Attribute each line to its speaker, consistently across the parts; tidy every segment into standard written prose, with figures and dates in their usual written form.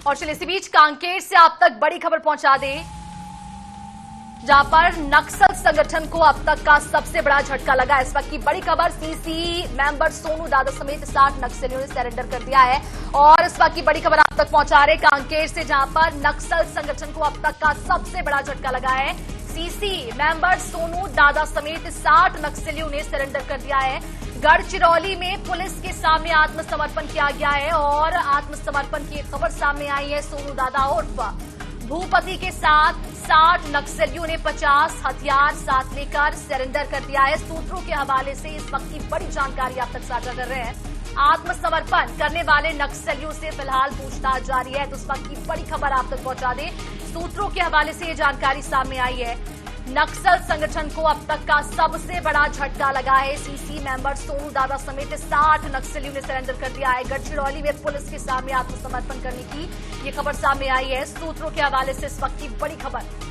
Speaker 1: और चलिए इसी बीच कांकेर से आप तक बड़ी खबर पहुंचा दें, जहां पर नक्सल संगठन को अब तक का सबसे बड़ा झटका लगा। इस वक्त की बड़ी खबर, सीसी मेंबर सोनू दादा समेत 60 नक्सलियों ने सरेंडर कर दिया है। और इस वक्त की बड़ी खबर आप तक पहुंचा रहे कांकेर से, जहां पर नक्सल संगठन को अब तक का सबसे बड़ा झटका लगा है। सीसी मेंबर सोनू दादा समेत 60 नक्सलियों ने सरेंडर कर दिया है। गढ़चिरौली में पुलिस के सामने आत्मसमर्पण किया गया है और आत्मसमर्पण की एक खबर सामने आई है। सोनू दादा उर्फ भूपति के साथ 60 नक्सलियों ने 50 हथियार साथ लेकर सरेंडर कर दिया है। सूत्रों के हवाले से इस वक्त की बड़ी जानकारी आप तक साझा कर रहे हैं। आत्मसमर्पण करने वाले नक्सलियों से फिलहाल पूछताछ जारी है। तो इस वक्त की बड़ी खबर आप तक पहुंचा दें, सूत्रों के हवाले से ये जानकारी सामने आई है। नक्सल संगठन को अब तक का सबसे बड़ा झटका लगा है। सीसी मेंबर सोनू दादा समेत 60 नक्सलियों ने सरेंडर कर दिया है। गढ़चिरौली में पुलिस के सामने आत्मसमर्पण करने की ये खबर सामने आई है। सूत्रों के हवाले से इस वक्त की बड़ी खबर।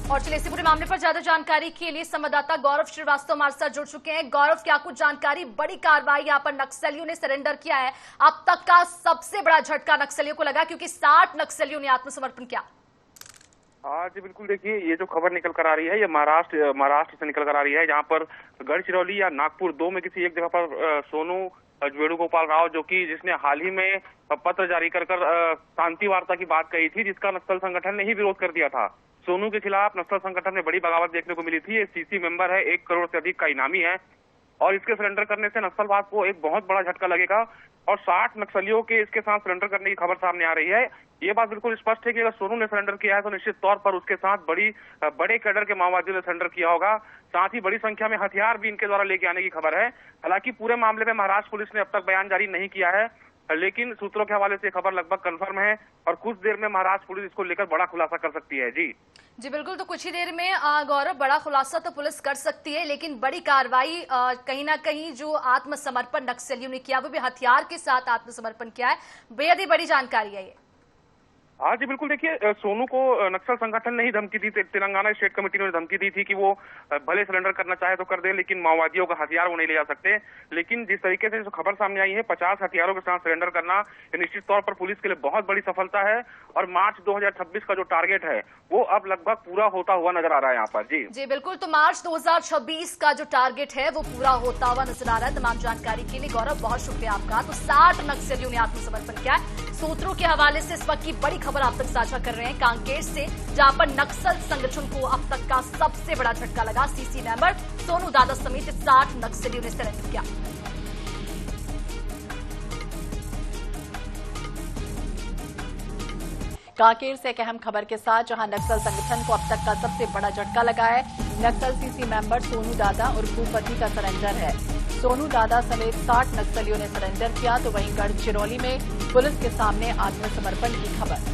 Speaker 1: और चलिए इसी पूरे मामले पर ज्यादा जानकारी के लिए संवाददाता गौरव श्रीवास्तव हमारे साथ जुड़ चुके हैं। गौरव, क्या कुछ जानकारी? बड़ी कार्रवाई यहाँ पर नक्सलियों ने सरेंडर किया है, अब तक का सबसे बड़ा झटका नक्सलियों को लगा क्योंकि 60 नक्सलियों ने आत्मसमर्पण किया।
Speaker 2: हाँ जी बिल्कुल, देखिए ये जो खबर निकल कर आ रही है ये महाराष्ट्र से निकल कर आ रही है, जहाँ पर गढ़चिरौली या नागपुर दो में किसी एक जगह पर सोनू वेणुगोपाल राव, जो कि जिसने हाल ही में पत्र जारी कर शांति वार्ता की बात कही थी, जिसका नक्सल संगठन ने ही विरोध कर दिया था। सोनू के खिलाफ नक्सल संगठन में बड़ी बगावत देखने को मिली थी। ये सीसी मेंबर है, 1 करोड़ से अधिक का इनामी है और इसके सरेंडर करने से नक्सलवाद को एक बहुत बड़ा झटका लगेगा और 60 नक्सलियों के इसके साथ सरेंडर करने की खबर सामने आ रही है। ये बात बिल्कुल स्पष्ट है कि अगर सोनू ने सरेंडर किया है तो निश्चित तौर पर उसके साथ बड़े कैडर के माओवादियों ने सरेंडर किया होगा। साथ ही बड़ी संख्या में हथियार भी इनके द्वारा लेके आने की खबर है। हालांकि पूरे मामले में महाराष्ट्र पुलिस ने अब तक बयान जारी नहीं किया है, लेकिन सूत्रों के हवाले से खबर लगभग कंफर्म है और कुछ देर में महाराष्ट्र पुलिस इसको लेकर बड़ा खुलासा कर सकती है। जी
Speaker 1: बिल्कुल, तो कुछ ही देर में गौरव बड़ा खुलासा तो पुलिस कर सकती है, लेकिन बड़ी कार्रवाई कहीं ना कहीं जो आत्मसमर्पण नक्सलियों ने किया वो भी हथियार के साथ आत्मसमर्पण किया है, बेहद ही बड़ी जानकारी है ये।
Speaker 2: हाँ जी बिल्कुल, देखिए सोनू को नक्सल संगठन ने ही धमकी दी थी, तेलंगाना स्टेट कमेटी ने धमकी दी थी कि वो भले सरेंडर करना चाहे तो कर दे, लेकिन माओवादियों का हथियार वो नहीं ले जा सकते। लेकिन जिस तरीके से जो खबर सामने आई है 50 हथियारों के साथ सरेंडर करना, ये निश्चित तौर पर पुलिस के लिए बहुत बड़ी सफलता है और मार्च 2026 का जो टारगेट है वो अब लगभग पूरा होता हुआ नजर आ रहा है यहाँ पर। जी
Speaker 1: बिल्कुल, तो मार्च 2026 का जो टारगेट है वो पूरा होता हुआ नजर आ रहा है। तमाम जानकारी के लिए गौरव बहुत शुक्रिया आपका। तो 60 नक्सलियों ने आत्मसमर्पण किया है। सूत्रों के हवाले से इस वक्त की बड़ी खबर आप तक साझा कर रहे हैं कांकेर से, जहां पर नक्सल संगठन को अब तक का सबसे बड़ा झटका लगा। सीसी मेंबर सोनू दादा समेत 60 नक्सलियों ने सरेंडर किया।
Speaker 3: कांकेर से एक अहम खबर के साथ, जहां नक्सल संगठन को अब तक का सबसे बड़ा झटका लगा है। नक्सल सीसी मेंबर सोनू दादा और भूपति का सरेंडर है। सोनू दादा समेत 60 नक्सलियों ने सरेंडर किया, तो वहीं गढ़चिरौली में पुलिस के सामने आत्मसमर्पण की खबर।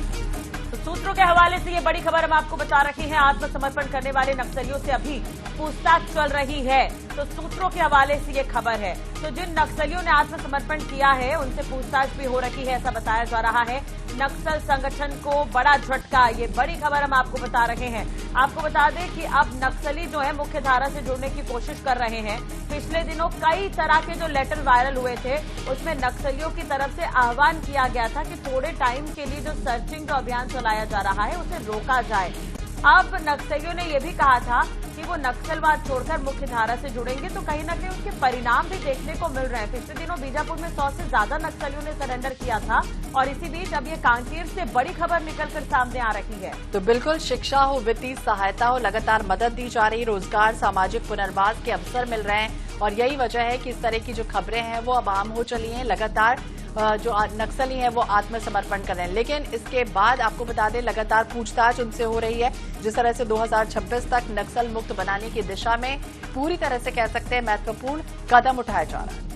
Speaker 4: तो सूत्रों के हवाले से ये बड़ी खबर हम आपको बता रहे हैं। आत्मसमर्पण करने वाले नक्सलियों से अभी पूछताछ चल रही है, तो सूत्रों के हवाले से ये खबर है। तो जिन नक्सलियों ने आत्मसमर्पण किया है उनसे पूछताछ भी हो रही है, ऐसा बताया जा रहा है। नक्सल संगठन को बड़ा झटका, ये बड़ी खबर हम आपको बता रहे हैं। आपको बता दें कि अब नक्सली जो है मुख्य धारा से जुड़ने की कोशिश कर रहे हैं। पिछले दिनों कई तरह के जो लेटर वायरल हुए थे उसमें नक्सलियों की तरफ से आह्वान किया गया था कि थोड़े टाइम के लिए जो सर्चिंग जो अभियान चलाया जा रहा है उसे रोका जाए। अब नक्सलियों ने यह भी कहा था कि वो नक्सलवाद छोड़कर मुख्य धारा से जुड़ेंगे, तो कहीं न कहीं उसके परिणाम भी देखने को मिल रहे हैं। पिछले दिनों बीजापुर में 100 से ज्यादा नक्सलियों ने सरेंडर किया था और इसी बीच अब ये कांकेर से बड़ी खबर निकलकर सामने आ रही है।
Speaker 3: तो बिल्कुल, शिक्षा हो, वित्तीय सहायता हो, लगातार मदद दी जा रही, रोजगार, सामाजिक पुनर्वास के अवसर मिल रहे हैं और यही वजह है कि इस तरह की जो खबरें हैं वो अब आम हो चली हैं। लगातार जो नक्सली हैं वो आत्मसमर्पण कर रहे हैं, लेकिन इसके बाद आपको बता दें लगातार पूछताछ उनसे हो रही है। जिस तरह से 2026 तक नक्सल मुक्त बनाने की दिशा में पूरी तरह से कह सकते हैं महत्वपूर्ण कदम उठाया जा रहा है।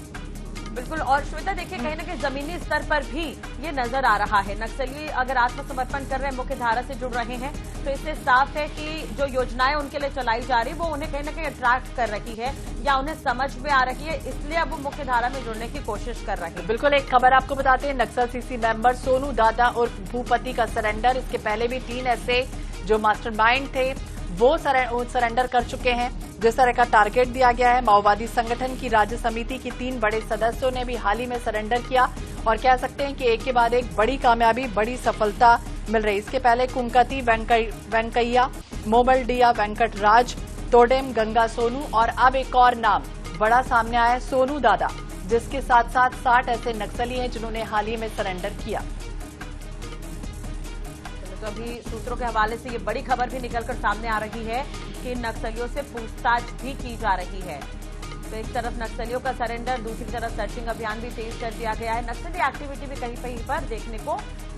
Speaker 4: बिल्कुल, और श्वेता देखिए कहीं ना कहीं जमीनी स्तर पर भी ये नजर आ रहा है। नक्सली अगर आत्मसमर्पण कर रहे हैं, मुख्य धारा से जुड़ रहे हैं, तो इससे साफ है कि जो योजनाएं उनके लिए चलाई जा रही वो उन्हें कहीं ना कहीं अट्रैक्ट कर रही है या उन्हें समझ में आ रही है, इसलिए अब वो मुख्य धारा में जुड़ने की कोशिश कर रहे हैं।
Speaker 3: बिल्कुल, एक खबर आपको बताते हैं, नक्सल सीसी मेंबर सोनू दादा और भूपति का सरेंडर। इसके पहले भी 3 ऐसे जो मास्टरमाइंड थे वो सरेंडर कर चुके हैं। जिस तरह का टारगेट दिया गया है। माओवादी संगठन की राज्य समिति की 3 बड़े सदस्यों ने भी हाल ही में सरेंडर किया और कह सकते हैं कि एक के बाद एक बड़ी कामयाबी, बड़ी सफलता मिल रही। इसके पहले कुंकती वेंकैया, मोबलडिया वेंकटराज, तोडेम गंगा सोनू और अब एक और नाम बड़ा सामने आया है, सोनू दादा, जिसके साथ साथ 60 ऐसे नक्सली हैं जिन्होंने हाल ही में सरेंडर किया।
Speaker 4: तो अभी सूत्रों के हवाले से ये बड़ी खबर भी निकलकर सामने आ रही है कि नक्सलियों से पूछताछ भी की जा रही है। तो एक तरफ नक्सलियों का सरेंडर, दूसरी तरफ सर्चिंग अभियान भी तेज कर दिया गया है। नक्सली एक्टिविटी भी कहीं कहीं पर देखने को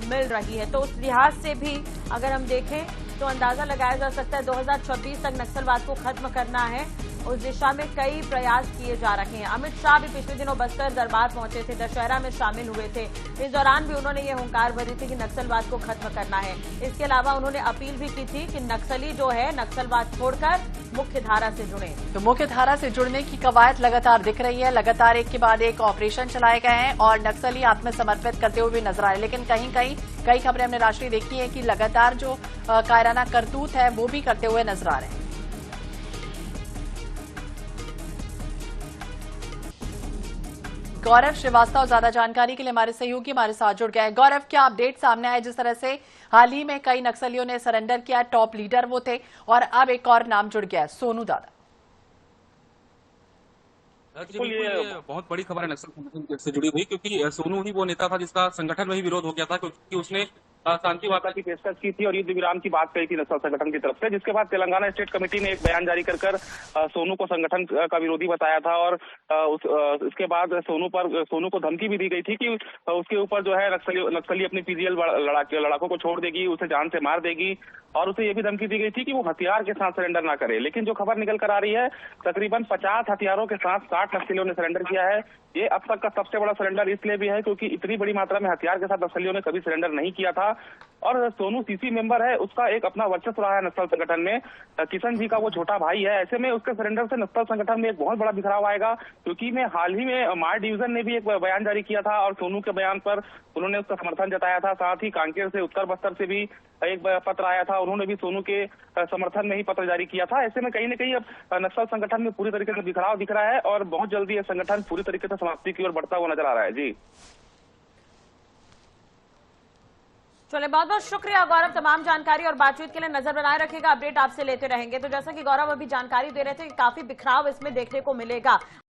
Speaker 4: मिल रही है। तो उस लिहाज से भी अगर हम देखें तो अंदाजा लगाया जा सकता है 2026 तक नक्सलवाद को खत्म करना है। उस दिशा में कई प्रयास किए जा रहे हैं। अमित शाह भी पिछले दिनों बस्तर दरबार पहुंचे थे, दशहरा में शामिल हुए थे। इस दौरान भी उन्होंने ये हुंकार भरी थी कि नक्सलवाद को खत्म करना है। इसके अलावा उन्होंने अपील भी की थी कि नक्सली जो है नक्सलवाद छोड़कर मुख्य धारा से जुड़े।
Speaker 3: तो मुख्य धारा से जुड़ने की कवायद लगातार दिख रही है। लगातार एक के बाद एक ऑपरेशन चलाए गए हैं और नक्सली आत्मसमर्पित करते हुए भी नजर आए। लेकिन कहीं कहीं कई खबरें हमने राष्ट्रीय देखी है कि लगातार जो कायराना करतूत है वो भी करते हुए नजर आ रहे हैं। गौरव श्रीवास्तव ज्यादा जानकारी के लिए हमारे सहयोगी हमारे साथ जुड़ गए हैं। गौरव, क्या अपडेट सामने आए? जिस तरह से हाल ही में कई नक्सलियों ने सरेंडर किया, टॉप लीडर वो थे और अब एक और नाम जुड़ गया है, सोनू दादा।
Speaker 5: बिल्कुल ये बहुत बड़ी खबर है नक्सल संगठन से जुड़ी हुई, क्योंकि सोनू ही वो नेता था जिसका संगठन में ही विरोध हो गया था, क्योंकि उसने शांति वार्ता की पेशकश की थी और युद्ध विराम की बात कही थी नक्सल संगठन की तरफ से, जिसके बाद तेलंगाना स्टेट कमेटी ने एक बयान जारी कर सोनू को संगठन का विरोधी बताया था। और इसके बाद सोनू को धमकी भी दी गई थी कि उसके ऊपर जो है नक्सली अपनी पीजीएल लड़ाकों को छोड़ देगी, उसे जान से मार देगी, और उसे ये भी धमकी दी गई थी कि वो हथियार के साथ सरेंडर ना करे। लेकिन जो खबर निकल कर आ रही है, तकरीबन 50 हथियारों के साथ 60 नक्सलियों ने सरेंडर किया है। ये अब तक का सबसे बड़ा सरेंडर इसलिए भी है क्योंकि इतनी बड़ी मात्रा में हथियार के साथ नक्सलियों ने कभी सरेंडर नहीं किया था। और सोनू सीसी मेंबर है, उसका एक अपना वर्चस्व रहा है नक्सल संगठन में। किशन जी का वो छोटा भाई है। ऐसे में उसके सरेंडर से नक्सल संगठन में एक बहुत बड़ा बिखराव आएगा। क्योंकि मैं हाल ही में मार डिवीजन ने भी एक बयान जारी किया था और सोनू के बयान पर उन्होंने उसका समर्थन जताया था। साथ ही कांकेर से, उत्तर बस्तर से भी एक पत्र आया था, उन्होंने भी सोनू के समर्थन में ही पत्र जारी किया था। ऐसे में कहीं न कहीं अब नक्सल संगठन में पूरी तरीके से बिखराव दिख रहा है और बहुत जल्दी यह संगठन पूरी तरीके से समाप्ति की ओर बढ़ता हुआ नजर आ रहा है। जी
Speaker 4: चलिए, बहुत बहुत शुक्रिया गौरव, तमाम जानकारी और बातचीत के लिए। नजर बनाए रखिएगा, अपडेट आपसे लेते रहेंगे। तो जैसा कि गौरव अभी जानकारी दे रहे थे कि काफी बिखराव इसमें देखने को मिलेगा।